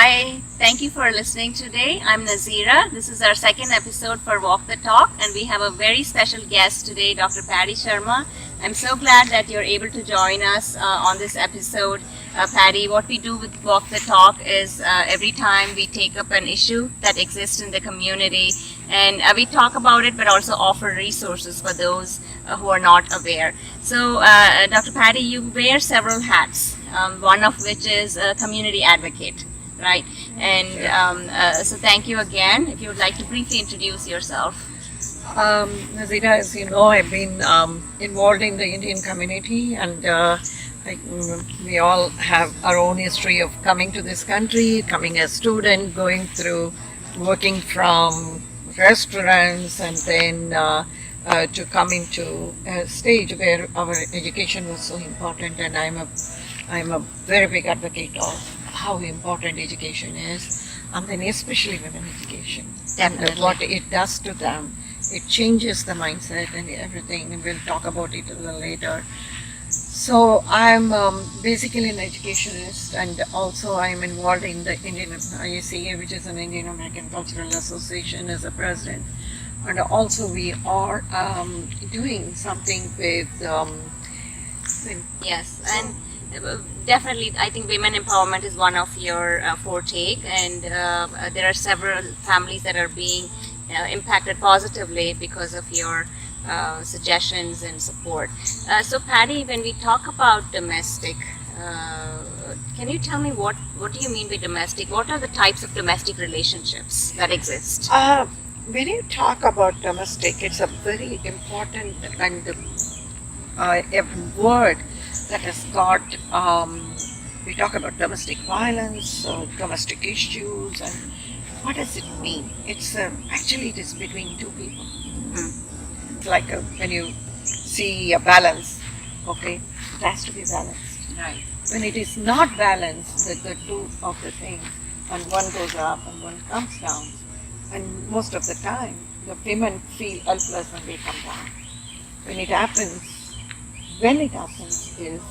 Hi, thank you for listening today. I'm Nazira. This is our second episode for Walk the Talk, and we have a very special guest today, Dr. Paddy Sharma. I'm so glad that you're able to join us on this episode. Paddy, what we do with Walk the Talk is every time we take up an issue that exists in the community, and we talk about it, but also offer resources for those who are not aware. So, Dr. Paddy, you wear several hats, one of which is a community advocate. Right, and so thank you again. If you would like to briefly introduce yourself. Nazira, as you know, I've been involved in the Indian community, and we all have our own history of coming to this country, coming as student, going through, working from restaurants, and then to coming to a stage where our education was so important. And I'm a very big advocate of how important education is, and then especially women education. Definitely. And what it does to them. It changes the mindset and everything, and we'll talk about it a little later. So I'm basically an educationist, and also I'm involved in the Indian IACA, which is an Indian American Cultural Association, as a president. And also we are doing something with Yes, and definitely, I think women empowerment is one of your forte, and there are several families that are being impacted positively because of your suggestions and support. So, Paddy, when we talk about domestic, can you tell me what do you mean by domestic? What are the types of domestic relationships that exist? When you talk about domestic, it's a very important and a word that has got, we talk about domestic violence, domestic issues, and what does it mean? It's actually it is between two people. It's like when you see a balance, okay, it has to be balanced. Right. When it is not balanced, the two of the things, and one goes up and one comes down, and most of the time, the women feel helpless when they come down. When it happens is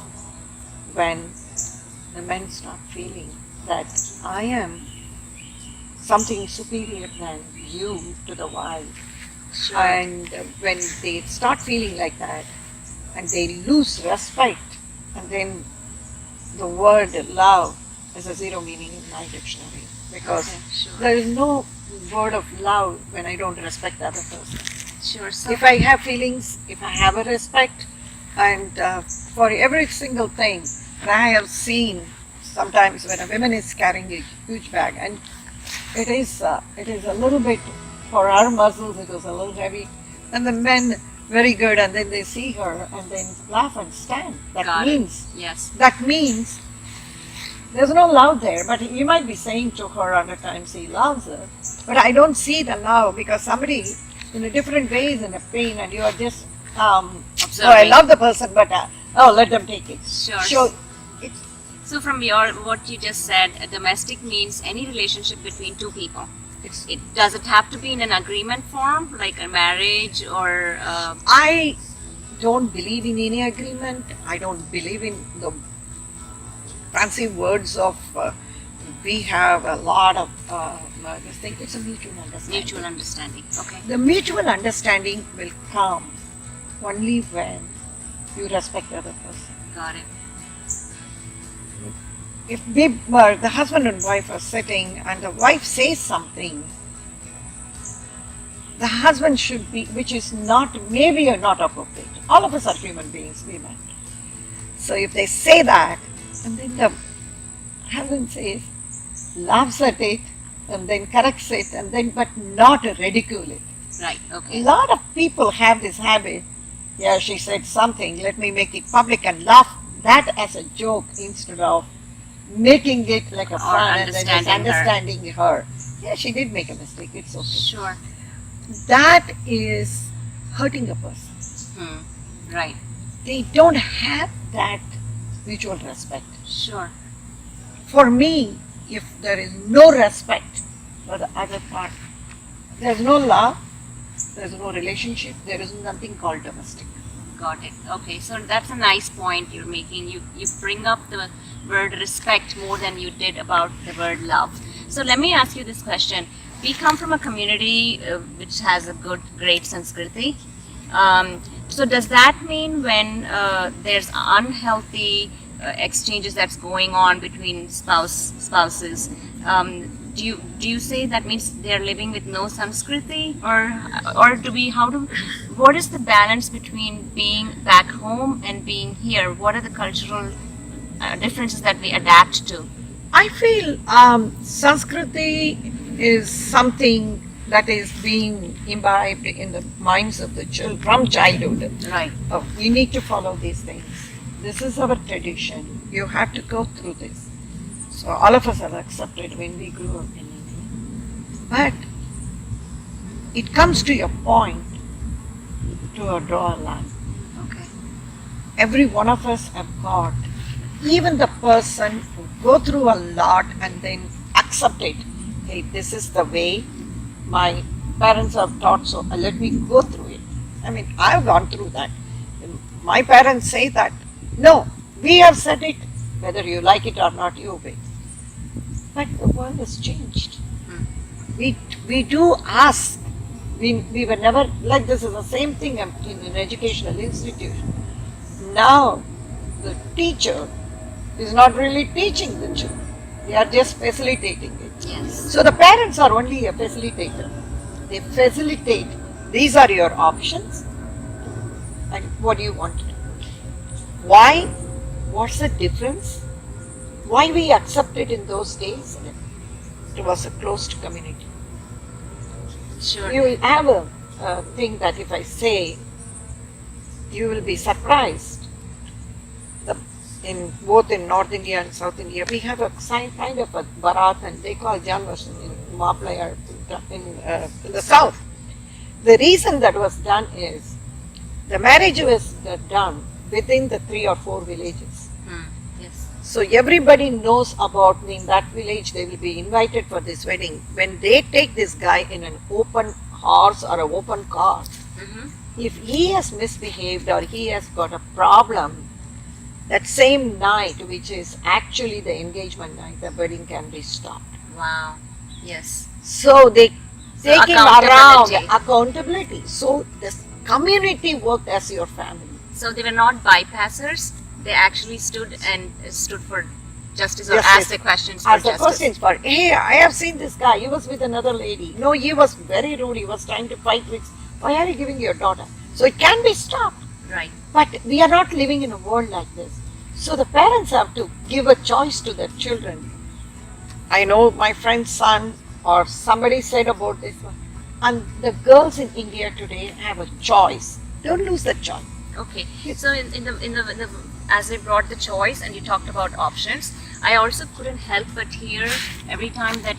when the men start feeling that I am something superior than you to the wife. Sure. And when they start feeling like that, and they lose respect, and then the word love has a zero meaning in my dictionary, because Sure. there is no word of love when I don't respect the other person. Sure. So, If I have feelings, if I have a respect, and for every single thing, and I have seen sometimes when a woman is carrying a huge bag, and it is a little bit, for our muscles it was a little heavy, and the men very good, and then they see her and then laugh and stand. Got it. Yes. That means there's no love there, but he might be saying to her other times he loves her, but I don't see the love, because somebody in a different way is in a pain, and you are just oh, I love the person, but let them take it. Sure. It's, So from what you just said, a domestic means any relationship between two people. Does it have to be in an agreement form, like a marriage or? I don't believe in any agreement. I don't believe in the fancy words of. We have a lot of this thing. It's a mutual understanding. Mutual understanding. Okay. The mutual understanding will come only when you respect the other person. Got it. If the husband and wife are sitting and the wife says something, the husband should be, which is maybe not appropriate. All of us are human beings, we meant. So if they say that, and then the husband says, laughs at it, and then corrects it, and then but not ridicule it. Right. Okay. A lot of people have this habit. Yeah, she said something, let me make it public and laugh that as a joke instead of making it like a fun and then just understanding her. Yeah, she did make a mistake, it's okay. Sure. That is hurting a person. Right. They don't have that mutual respect. Sure. For me, if there is no respect for the other part, there's no love, there's no relationship, there is nothing called domestic. Got it. Okay, so that's a nice point you're making. You bring up the word respect more than you did about the word love. So let me ask you this question. We come from a community which has a great Sanskriti. So does that mean when there's unhealthy exchanges that's going on between spouses, do you say that means they're living with no Sanskriti, or what is the balance between being back home and being here? What are the cultural differences that we adapt to? I feel Sanskriti is something that is being imbibed in the minds of the children from childhood. Right. You need to follow these things. This is our tradition. You have to go through this. So all of us have accepted when we grew up in India. But it comes to a point to draw a line. Okay. Every one of us have got, even the person who go through a lot and then accept it. Hey, this is the way my parents have taught, so let me go through it. I mean, I've gone through that. My parents say that, no, we have said it, whether you like it or not, you obey. But the world has changed. We do ask. We were never, like this is the same thing in an educational institution. Now, the teacher is not really teaching the children. They are just facilitating it. Yes. So the parents are only a facilitator. They facilitate. These are your options. And what do you want to do? Why? What's the difference? Why we accepted in those days? It was a closed community. Sure. You will have a thing that if I say, you will be surprised. Both in North India and South India, we have a kind of a barat, and they call Janvas in Maplaya in the South. The reason that was done is the marriage was done within the 3 or 4 villages. Yes. So everybody knows about me in that village. They will be invited for this wedding. When they take this guy in an open horse or an open car, if he has misbehaved or he has got a problem, that same night, which is actually the engagement night, the wedding can be stopped. Wow. Yes. So they take him around, accountability. accountability. So the community worked as your family. So they were not bypassers. They actually stood for justice or asked the questions for Asked the justice. questions for, hey, I have seen this guy. He was with another lady. No, he was very rude. He was trying to fight with. Why are you giving your daughter? So it can be stopped. Right. But we are not living in a world like this. So the parents have to give a choice to their children. I know my friend's son or somebody said about this one. And the girls in India today have a choice. Don't lose that choice. Okay. So in the as they brought the choice and you talked about options, I also couldn't help but hear every time that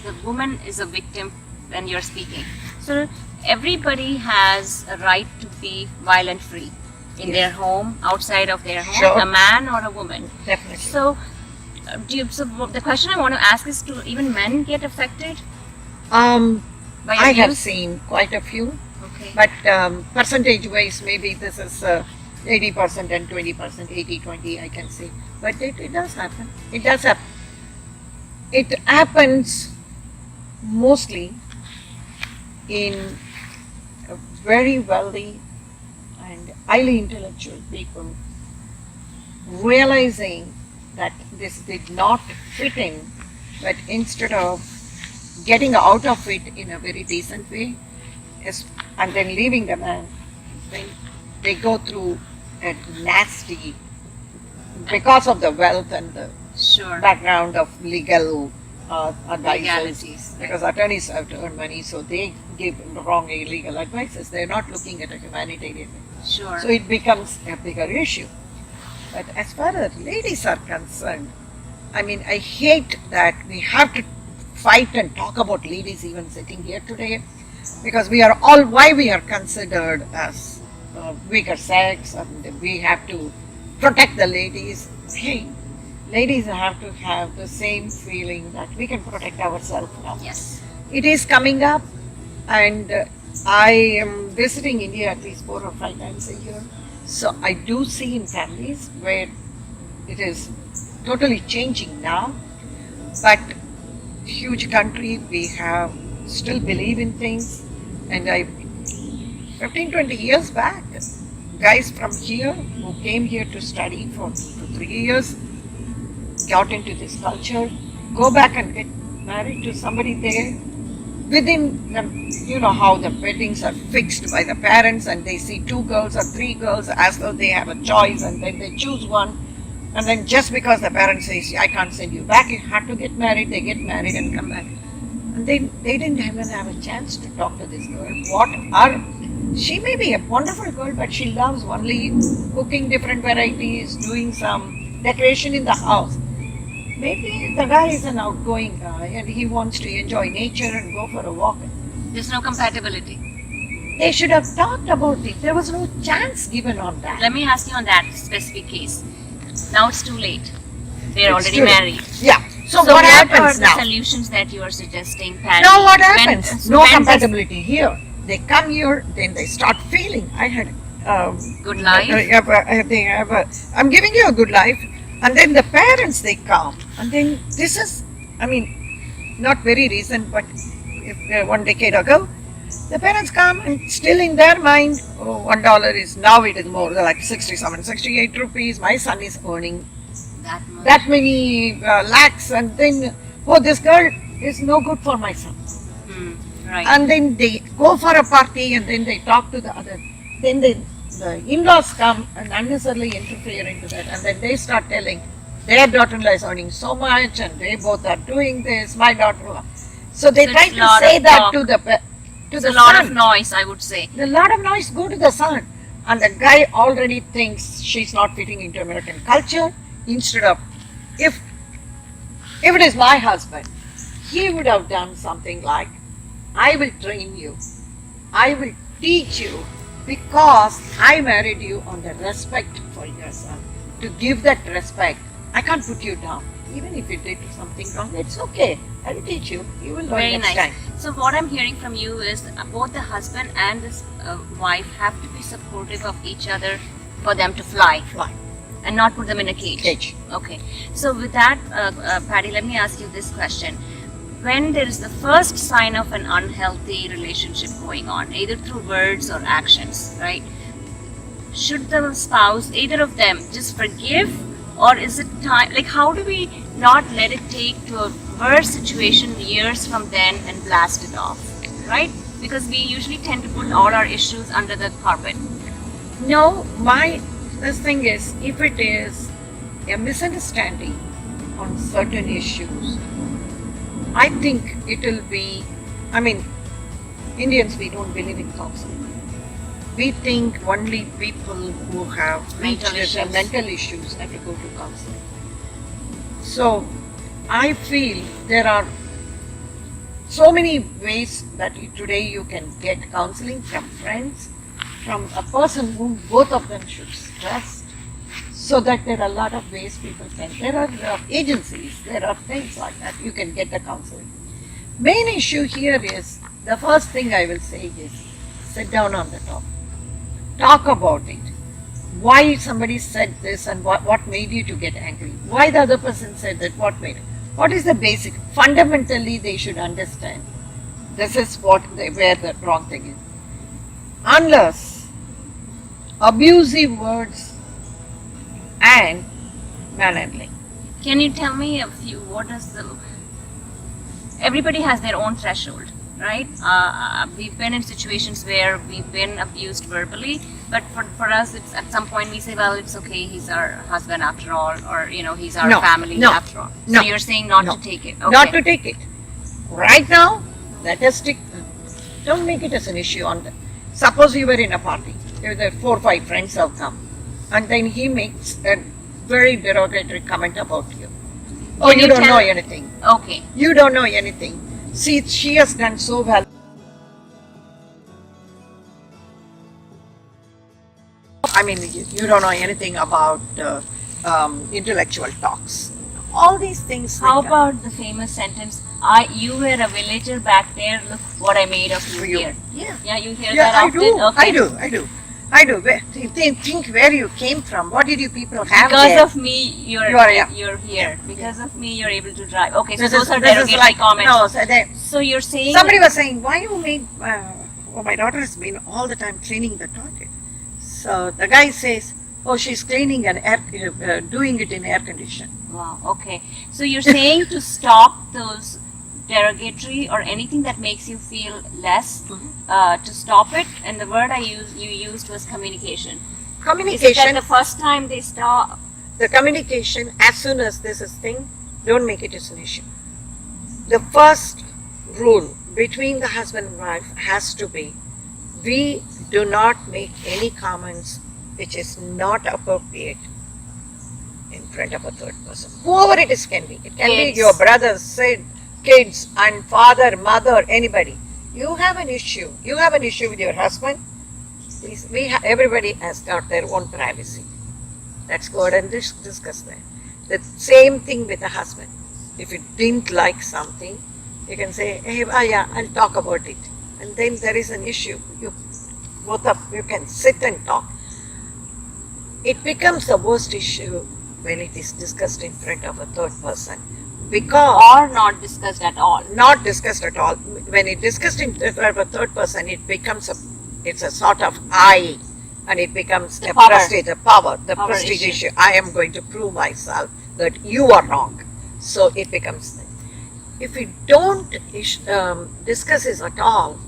the woman is a victim when you're speaking. So everybody has a right to be violent free in their home, outside of their home, Sure. a man or a woman. Definitely. So, so the question I want to ask is, do even men get affected by I have abuse? seen quite a few, Okay. but percentage wise, maybe this is 80% and 20%, 80-20, I can say. But it does happen. It does happen. It happens mostly in very wealthy and highly intellectual people realizing that this did not fit in, but instead of getting out of it in a very decent way and then leaving the man, then they go through a nasty, because of the wealth and the Sure. background of legal advices. Legalities. Because attorneys have to earn money, so they give wrong illegal advices. They're not looking at a humanitarian way. Sure. So it becomes a bigger issue. But as far as ladies are concerned, I mean, I hate that we have to fight and talk about ladies even sitting here today, because we are all, why we are considered as weaker sex, and we have to protect the ladies. Hey, ladies have to have the same feeling that we can protect ourselves now. Yes. It is coming up, and I am visiting India at least 4 or 5 times a year. So I do see in families where it is totally changing now, but huge country, we have still believe in things. And 15, 20 years back, guys from here who came here to study for 2, 3 years got into this culture, go back and get married to somebody there. Within the, you know how the weddings are fixed by the parents, and they see 2 girls or 3 girls as though they have a choice, and then they choose one. And then just because the parents says, I can't send you back, you have to get married, they get married and come back. And they didn't even have a chance to talk to this girl. She may be a wonderful girl, but she loves only cooking different varieties, doing some decoration in the house. Maybe the guy is an outgoing guy and he wants to enjoy nature and go for a walk. There's no compatibility. They should have talked about it. There was no chance given on that. Let me ask you on that specific case. Now it's too late. They're It's already too late. married. Yeah. So So what what are happens the now? solutions that you are suggesting, Paddy? Now what When- happens? so No when does compatibility here. They come here, then they start feeling. I had good life? I'm giving you a good life, and then the parents they come, and then this is, I mean, not very recent, but if, 1 decade ago, the parents come and still in their mind, oh, $1 is now it is more like 67, 68 rupees. My son is earning that much. that many lakhs, and then oh, this girl is no good for my son. Right. And then they go for a party, and then they talk to the other. Then the in-laws come and unnecessarily interfere into that, and then they start telling their daughter-in-law is earning so much, and they both are doing this. My daughter-in-law. So they So try it's to lot say of that talk. to the It's a lot son. of noise, I would say. A lot of noise go to the son, and the guy already thinks she's not fitting into American culture. Instead of, if it is my husband, he would have done something like, I will train you, I will teach you, because I married you on the respect for your son. To give that respect, I can't put you down. Even if you did something wrong, it's okay. I will teach you. You will learn Very next nice. time. So what I'm hearing from you is both the husband and this wife have to be supportive of each other for them to fly Fine. and not put them in a cage. Cage. Okay. So with that, Paddy, let me ask you this question. When there is the first sign of an unhealthy relationship going on, either through words or actions, right? Should the spouse, either of them, just forgive, or is it time, like how do we not let it take to a worse situation years from then and blast it off, right? Because we usually tend to put all our issues under the carpet. No, this thing is, if it is a misunderstanding on certain issues, I think it will be, I mean, Indians, we don't believe in counseling. We think only people who have Mental issues. mental issues have to go to counseling. So, I feel there are so many ways that today you can get counseling from friends, from a person whom both of them should trust, so that there are a lot of ways people can. There are agencies, there are things like that you can get the counseling. Main issue here is, the first thing I will say is, sit down on the top. Talk about it. Why somebody said this and what made you to get angry? Why the other person said that, what made it? What is the basic? Fundamentally, they should understand. This is where the wrong thing is. Unless abusive words and manhandling. Can you tell me a few, what is the, everybody has their own threshold, right? We've been in situations where we've been abused verbally, but for us, it's at some point we say, well, it's okay, he's our husband after all, or, he's our No, family no, after all. no, So you're saying not no. to take it. Okay. Not to take it. Right now, let us don't make it as an issue on the, suppose you were in a party, there were 4 or 5 friends have come, and then he makes a very derogatory comment about you. Oh, Can you you don't tell- know anything. Okay. You don't know anything. See, she has done so well. I mean, you don't know anything about intellectual talks. All these things. How like that. about the famous sentence, you were a villager back there, look what I made of you You- here. Yeah. Yeah, you hear Yeah, that I often? do. Okay. I do. I do. Think where you came from. What did you people have Because there? of me, you're Yeah. you're here. Because of me, you're able to drive. Okay, so This those is, are this is derogatory like, comments. no, so So you're saying somebody was saying, why you made, oh, my daughter has been all the time cleaning the toilet. So the guy says, oh, she's cleaning and doing it in air condition. wow. Okay, so you're saying to stop those derogatory or anything that makes you feel less, to stop it. And the word you used was communication. Is it that Communication, the first time they stop? the communication, as soon as this is thing, don't make it as an issue. The first rule between the husband and wife has to be, we do not make any comments which is not appropriate in front of a third person. Whoever it is can be. It can Kids. be your brothers, kids, and father, mother, anybody. You have an issue. You have an issue with your husband. Please, everybody has got their own privacy. Let's go ahead and discuss that. The same thing with the husband. If you didn't like something, you can say, hey, yeah, I'll talk about it. And then there is an issue. You can sit and talk. It becomes the worst issue when it is discussed in front of a third person. Because Or not discussed at all. not discussed at all. When it discussed in front of a third person, it becomes it's a sort of I, and it becomes The a power. prestige, the power, the Power prestige issue. issue. I am going to prove myself that you are wrong. So it becomes. If we don't discuss this at all,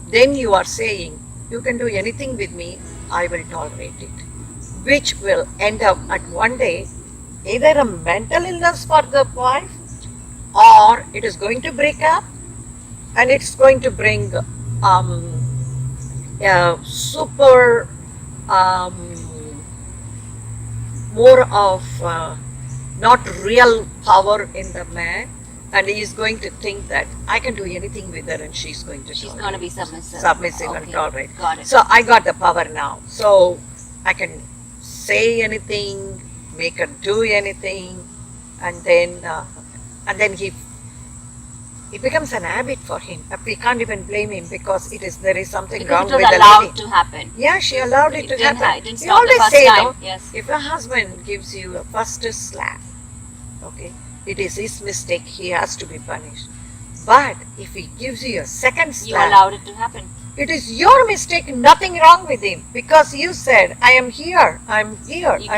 then you are saying you can do anything with me, I will tolerate it, which will end up at one day either a mental illness for the wife, or it is going to break up, and it's going to bring super more of not real power in the man, and he is going to think that I can do anything with her and she's going to She's tolerate. going to be submissive. Submissive Okay, and tolerate. Got it. So I got the power now. So I can say anything, make her do anything, and then it becomes an habit for him. We can't even blame him because there is something Because wrong it was with the allowed lady. to happen. Yeah, she allowed it to didn't happen. It didn't We stop the always first say, time. no, Yes. if a husband gives you a first slap, okay, it is his mistake, he has to be punished. But if he gives you a second You slap, allowed it to happen. it is your mistake, nothing wrong with him, because you said, I am here, and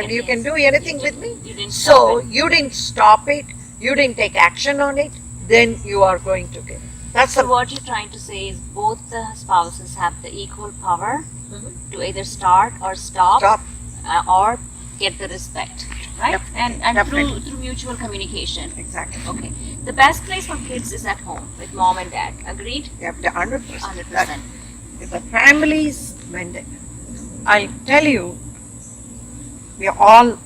you can do anything with me. You didn't So stop it. you didn't stop it, you didn't take action on it, then you are going to get. That's So what you're trying to say is both the spouses have the equal power to either start or stop, or get the respect, right? Yep, And definitely. through mutual communication. Exactly. Okay. The best place for kids is at home with mom and dad. Agreed? You have to 100%. 100%. The families, I tell you, we all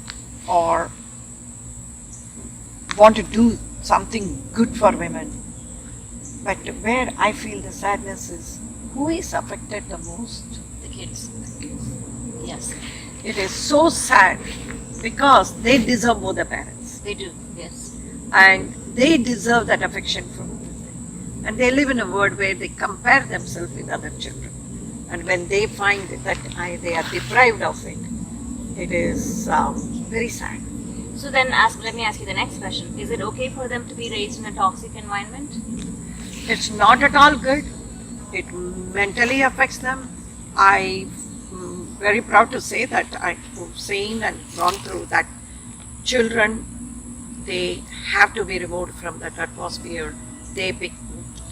are want to do something good for women. But where I feel the sadness is, who is affected the most? The kids. Yes. It is so sad because they deserve both the parents. They do. Yes. And they deserve that affection from them. And they live in a world where they compare themselves with other children. And when they find that they are deprived of it, it is very sad. So then let me ask you the next question. Is it okay for them to be raised in a toxic environment? It's not at all good. It mentally affects them. I'm very proud to say that I've seen and gone through that children, they have to be removed from that atmosphere. They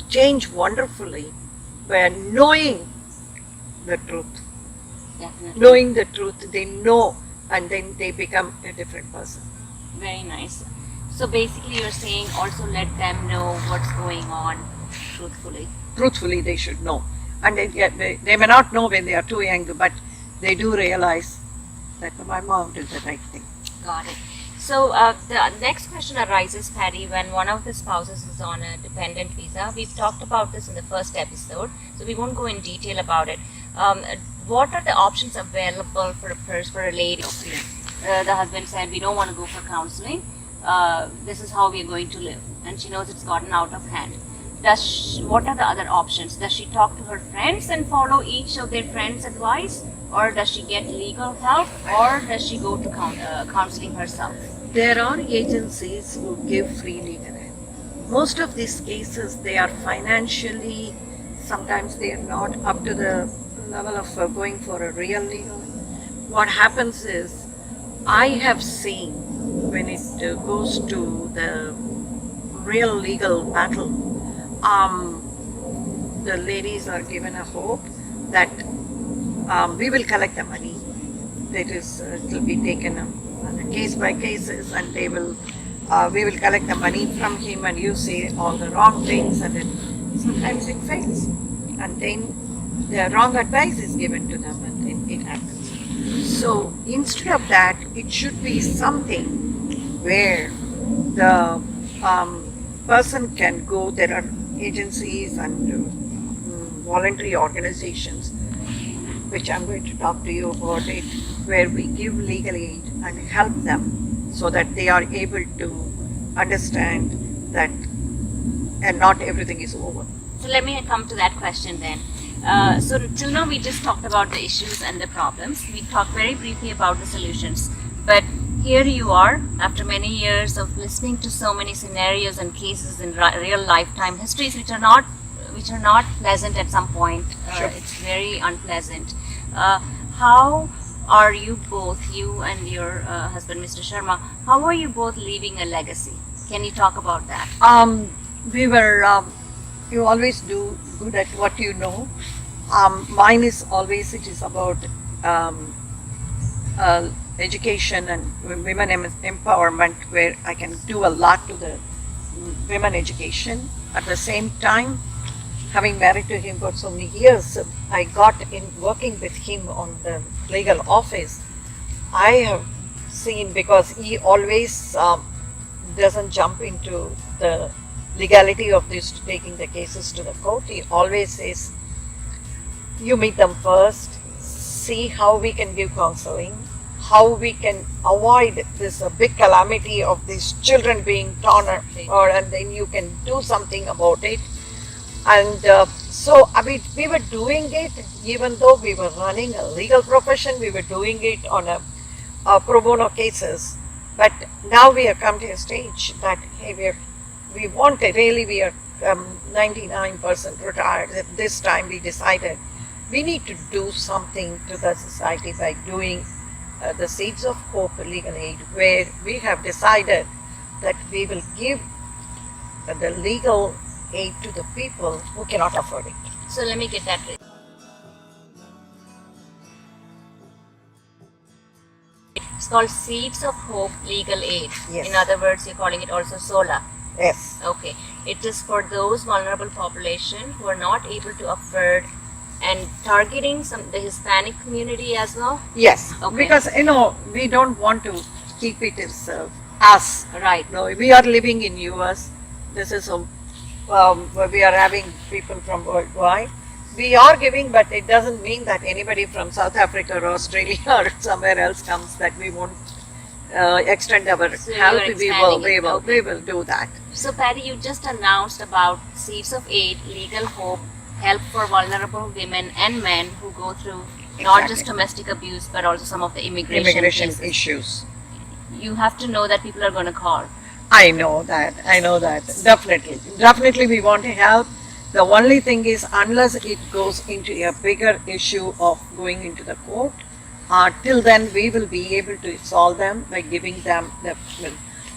change wonderfully by knowing the truth. Definitely. Knowing the truth, they know, and then they become a different person. Very nice. So basically you're saying also let them know what's going on truthfully. Truthfully, they should know. And they may not know when they are too young, but they do realize that my mom did the right thing. Got it. So the next question arises, Paddy, when one of the spouses is on a dependent visa. We've talked about this in the first episode, so we won't go in detail about it. What are the options available for a lady? The husband said, we don't want to go for counseling. This is how we're going to live. And she knows it's gotten out of hand. What are the other options? Does she talk to her friends and follow each of their friends' advice? or does she get legal help, or does she go to counseling herself? There are agencies who give free legal aid. Most of these cases, they are financially, sometimes they are not up to the level of going for a real legal aid. What happens is, I have seen when it goes to the real legal battle, the ladies are given a hope that we will collect the money. That is, it will be taken on a case by cases, and we will collect the money from him, and you say all the wrong things, and then sometimes it fails, and then the wrong advice is given to them, and then it happens. So instead of that, it should be something where the person can go. There are agencies and voluntary organizations, which I'm going to talk to you about it, where we give legal aid and help them so that they are able to understand that and not everything is over. So let me come to that question then. So till now we just talked about the issues and the problems. We talked very briefly about the solutions. But here you are, after many years of listening to so many scenarios and cases in real lifetime histories, which are not pleasant at some point. Sure. It's very unpleasant. How are you both, you and your husband, Mr. Sharma, how are you both leaving a legacy? Can you talk about that? We were, you always do good at what you know. Mine is always, it is about education and women empowerment, where I can do a lot to the women education. At the same time, having married to him for so many years, I got in working with him on the legal office. I have seen, because he always doesn't jump into the legality of this, taking the cases to the court. He always says, you meet them first, see how we can give counseling, how we can avoid this big calamity of these children being torn, and then you can do something about it. And so, I mean, we were doing it, even though we were running a legal profession, we were doing it on a pro bono cases. But now we have come to a stage that, hey, we want it, really, we are 99% retired. At this time we decided we need to do something to the society by doing the Seeds of Hope legal aid, where we have decided that we will give the legal aid to the people who cannot afford it. So let me get that right. It's called Seeds of Hope Legal Aid. Yes. In other words, you're calling it also SOLA. Yes. Okay. It is for those vulnerable population who are not able to afford, and targeting the Hispanic community as well. Yes. Okay. Because we don't want to keep it as us. Right. No, we are living in US. This is where we are having people from worldwide. We are giving, but it doesn't mean that anybody from South Africa or Australia or somewhere else comes that we won't extend our help. We will do that. So Paddy, you just announced about Seeds of Aid, Legal Hope, help for vulnerable women and men who go through not just domestic abuse but also some of the immigration cases. Issues. You have to know that people are going to call. I know that. Definitely we want to help. The only thing is, unless it goes into a bigger issue of going into the court, till then we will be able to solve them by giving them the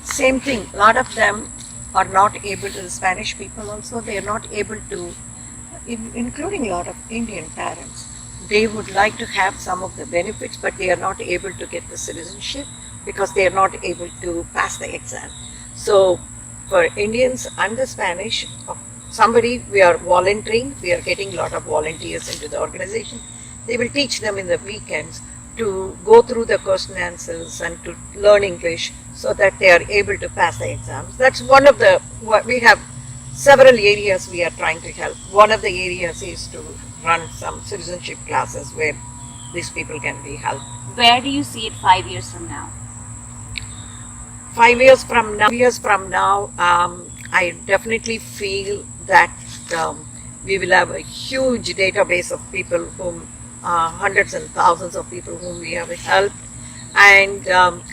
same thing. A lot of them are not able to, the Spanish people also, they are not able to, including a lot of Indian parents, they would like to have some of the benefits, but they are not able to get the citizenship because they are not able to pass the exam. So for Indians and the Spanish, we are volunteering, we are getting a lot of volunteers into the organization. They will teach them in the weekends to go through the question answers and to learn English so that they are able to pass the exams. That's one of we have several areas we are trying to help. One of the areas is to run some citizenship classes where these people can be helped. Where do you see it 5 years from now? 5 years from now, I definitely feel that we will have a huge database of people whom hundreds and thousands of people whom we have helped. And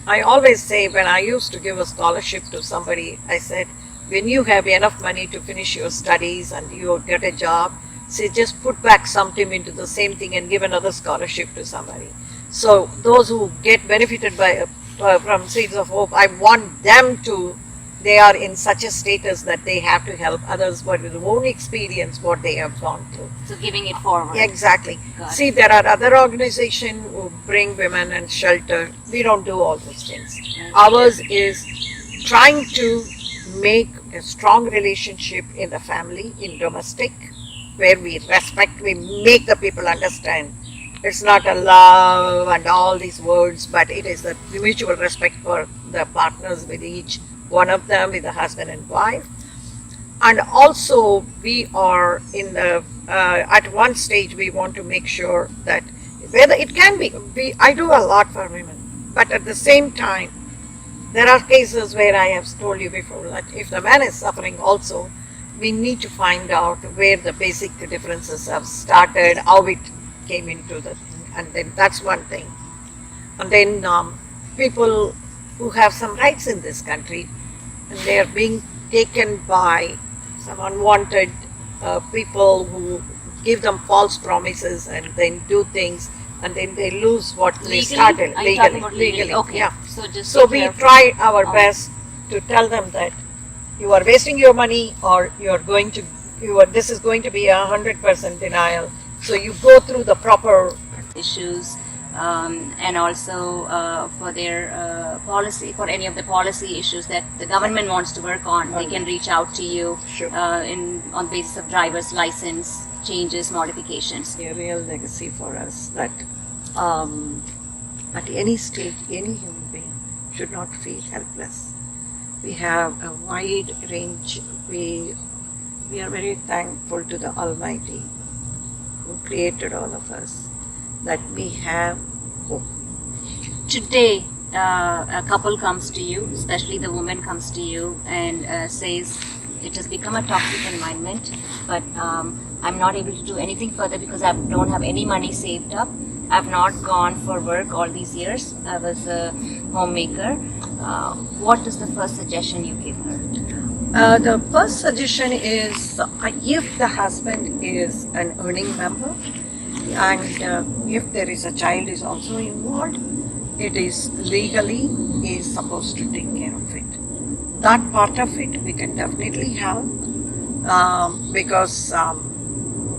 I always say, when I used to give a scholarship to somebody, I said, when you have enough money to finish your studies and you get a job, say just put back something into the same thing and give another scholarship to somebody. So those who get benefited by from Seeds of Hope, I want them to, they are in such a status that they have to help others but with their own experience what they have gone through. So giving it forward. Exactly. See, there are other organizations who bring women and shelter. We don't do all those things. Ours is trying to make a strong relationship in the family, in domestic, where we respect, we make the people understand. It's not a love and all these words, but it is the mutual respect for the partners with each one of them, with the husband and wife. And also we are in the, at one stage we want to make sure that whether it can be, I do a lot for women, but at the same time, there are cases where I have told you before that if the man is suffering also, we need to find out where the basic differences have started, how it came into the thing, and then that's one thing. And then people who have some rights in this country, and they are being taken by some unwanted people who give them false promises and then do things, and then they lose what they started legally. Okay. Yeah. So we try our best to tell them that you are wasting your money, or this is going to be 100% denial. So you go through the proper issues, and also for their policy, for any of the policy issues that the government wants to work on, they can reach out to you. Sure. On basis of driver's license changes, modifications. A real legacy for us that at any stage, any human being should not feel helpless. We have a wide range. We are very thankful to the Almighty who created all of us, that we have hope. Today, a couple comes to you, especially the woman comes to you and says, it has become a toxic environment, but I'm not able to do anything further because I don't have any money saved up. I've not gone for work all these years. I was a homemaker. What is the first suggestion you give her? The first suggestion is if the husband is an earning member and if there is a child is also involved, it is legally is supposed to take care of it. That part of it we can definitely help because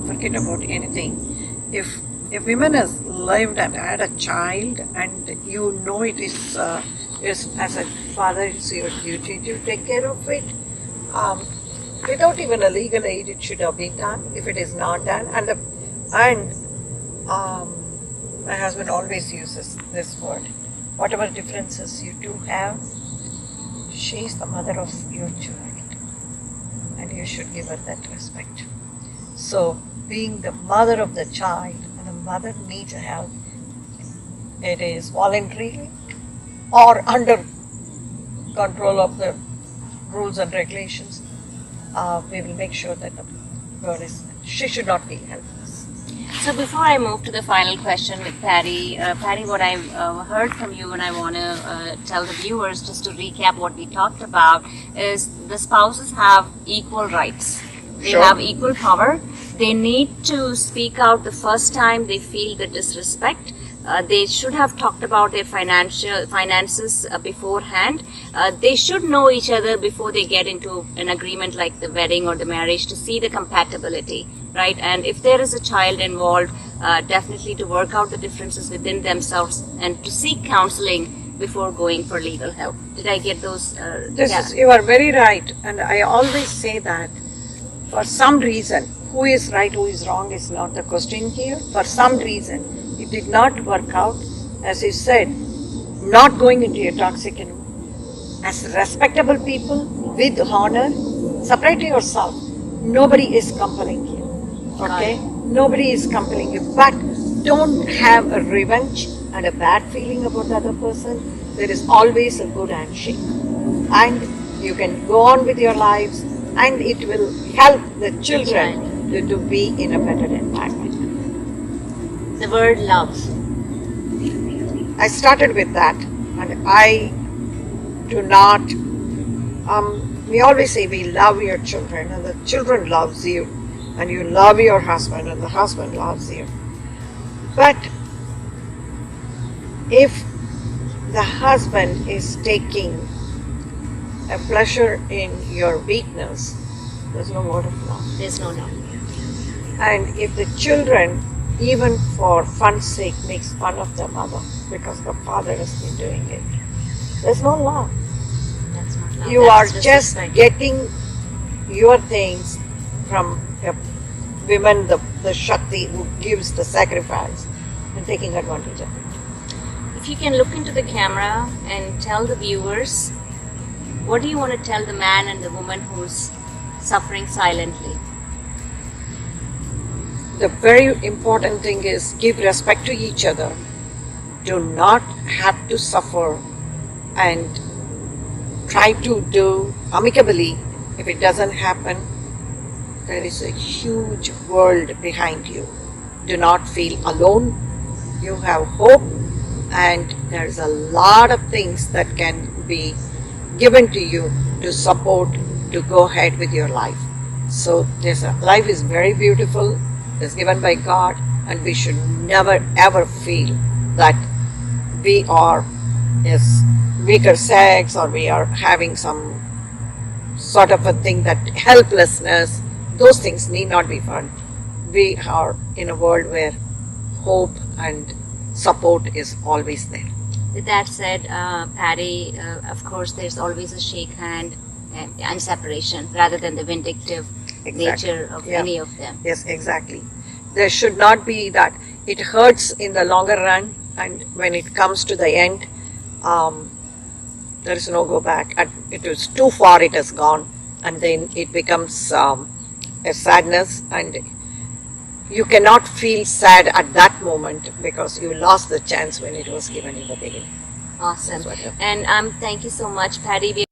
forget about anything. If a woman has lived and had a child and you know it is as a father it's your duty to take care of it, without even a legal aid it should have been done. If it is not done, and my husband always uses this word, whatever differences you do have, she is the mother of your child and you should give her that respect. So being the mother of the child, and the mother needs help, it is voluntarily or under control of the rules and regulations, we will make sure that the girl she should not be helpless. So before I move to the final question with Paddy, what I heard from you and I want to tell the viewers, just to recap what we talked about, is the spouses have equal rights. They Sure. have equal power. They need to speak out the first time they feel the disrespect. They should have talked about their finances beforehand. They should know each other before they get into an agreement like the wedding or the marriage to see the compatibility, right? And if there is a child involved, definitely to work out the differences within themselves and to seek counseling before going for legal help. Did I get those? You are very right, and I always say that for some reason, who is right, who is wrong is not the question here. For some reason, it did not work out. As you said, not going into a toxic environment. As respectable people with honor, separate yourself. Nobody is compelling you. Okay? Nobody is compelling you. But don't have a revenge and a bad feeling about the other person. There is always a good handshake. And you can go on with your lives, and it will help the children to be in a better environment. The word love. I started with that, and I do not. We always say we love your children, and the children loves you, and you love your husband, and the husband loves you. But if the husband is taking a pleasure in your weakness, there's no word of love. There's no love. And if the children, even for fun's sake, makes fun of their mother because the father has been doing it, there's no love. That's not love. You That's are just disrespect. getting your things from a woman, the Shakti who gives the sacrifice, and taking advantage of it. If you can look into the camera and tell the viewers, what do you want to tell the man and the woman who's suffering silently? The very important thing is give respect to each other. Do not have to suffer and try to do amicably. If it doesn't happen, there is a huge world behind you. Do not feel alone. You have hope, and there's a lot of things that can be given to you to support to go ahead with your life. So life is very beautiful. It's given by God, and we should never ever feel that we are weaker sex, or we are having some sort of a thing that helplessness. Those things need not be fun. We are in a world where hope and support is always there. With that said, Paddy, of course, there's always a shake hand and separation rather than the vindictive nature of any of them. Yes, exactly. There should not be that. It hurts in the longer run, and when it comes to the end, there is no go back. It is too far, it has gone, and then it becomes a sadness, and you cannot feel sad at that moment because you lost the chance when it was given in the beginning. Awesome. And thank you so much, Paddy. We